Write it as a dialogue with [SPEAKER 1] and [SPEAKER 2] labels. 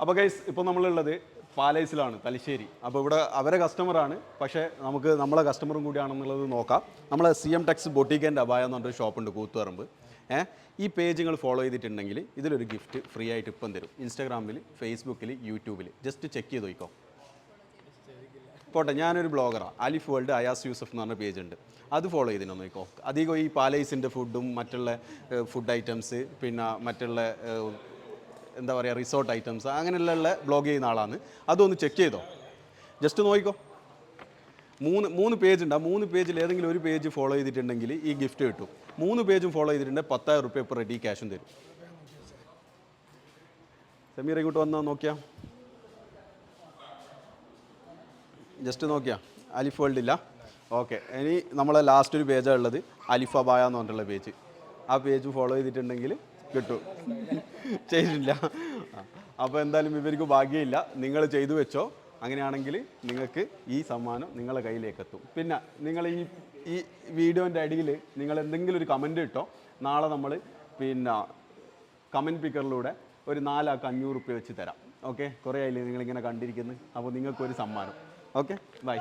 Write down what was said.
[SPEAKER 1] അപ്പോൾ ഗൈസ് ഇപ്പോൾ നമ്മളുള്ളത് പാലേസിലാണ്, തലശ്ശേരി. അപ്പോൾ ഇവിടെ അവരെ കസ്റ്റമറാണ്, പക്ഷേ നമുക്ക് നമ്മളെ കസ്റ്റമറും കൂടിയാണെന്നുള്ളത് നോക്കാം. നമ്മളെ CM ടെക്സ് ബൊട്ടീക്ക് ആൻഡ് അബായ എന്ന് പറഞ്ഞൊരു ഷോപ്പുണ്ട് കൂത്തുപറമ്പ്. ഈ പേജ് നിങ്ങൾ ഫോളോ ചെയ്തിട്ടുണ്ടെങ്കിൽ ഇതിലൊരു ഗിഫ്റ്റ് ഫ്രീ ആയിട്ട് ഇപ്പം തരും. ഇൻസ്റ്റാഗ്രാമിൽ, ഫേസ്ബുക്കിൽ, യൂട്യൂബിൽ ജസ്റ്റ് ചെക്ക് ചെയ്ത് നോക്കോ. പോട്ടെ, ഞാനൊരു ബ്ലോഗറാണ്, അലിഫ് വേൾഡ് അയാസ് യൂസഫ് എന്ന് പറഞ്ഞ പേജ് ഉണ്ട്, അത് ഫോളോ ചെയ്തിനോ നോക്കോ. അധികം ഈ പാലേസിൻ്റെ ഫുഡും മറ്റുള്ള ഫുഡ് ഐറ്റംസ്, പിന്നെ മറ്റുള്ള എന്താ പറയുക റിസോർട്ട് ഐറ്റംസ് അങ്ങനെയുള്ള ബ്ലോഗ് ചെയ്യുന്ന ആളാണ്. അതൊന്ന് ചെക്ക് ചെയ്തോ, ജസ്റ്റ് നോക്കിക്കോ. മൂന്ന് പേജ് ഉണ്ട്. ആ 3 പേജിൽ ഏതെങ്കിലും ഒരു പേജ് ഫോളോ ചെയ്തിട്ടുണ്ടെങ്കിൽ ഈ ഗിഫ്റ്റ് കിട്ടും. 3 പേജും ഫോളോ ചെയ്തിട്ടുണ്ടെങ്കിൽ 10,000 റുപ്യ ഇപ്പോൾ റെഡി ക്യാഷും തരും. സമീർ ഇങ്ങോട്ട് വന്നാൽ നോക്കിയാ, ജസ്റ്റ് നോക്കിയാ അലിഫ് വേൾഡ് ഇല്ല. ഓക്കെ, ഇനി നമ്മളെ ലാസ്റ്റ് ഒരു പേജാണ് ഉള്ളത്, അലിഫ് അബായ എന്ന് പറഞ്ഞിട്ടുള്ള പേജ്. ആ പേജ് ഫോളോ ചെയ്തിട്ടുണ്ടെങ്കിൽ കിട്ടും. ചെയ്തിട്ടില്ല, അപ്പോൾ എന്തായാലും ഇവർക്ക് ഭാഗ്യമില്ല. നിങ്ങൾ ചെയ്തു വെച്ചോ. അങ്ങനെയാണെങ്കിൽ നിങ്ങൾക്ക് ഈ സമ്മാനം നിങ്ങളുടെ കയ്യിലേക്ക് എത്തും. പിന്നെ നിങ്ങൾ ഈ വീഡിയോൻ്റെ അടിയിൽ നിങ്ങൾ എന്തെങ്കിലും ഒരു കമൻറ്റ് ഇട്ടോ. നാളെ നമ്മൾ പിന്നെ കമൻറ്റ് പിക്കറിലൂടെ ഒരു 4 ആൾക്ക് 500 റുപ്യ വെച്ച് തരാം. ഓക്കെ, കുറേ ആയില്ലേ നിങ്ങളിങ്ങനെ കണ്ടിരിക്കുന്നത്. അപ്പോൾ നിങ്ങൾക്കൊരു സമ്മാനം. Okay, by.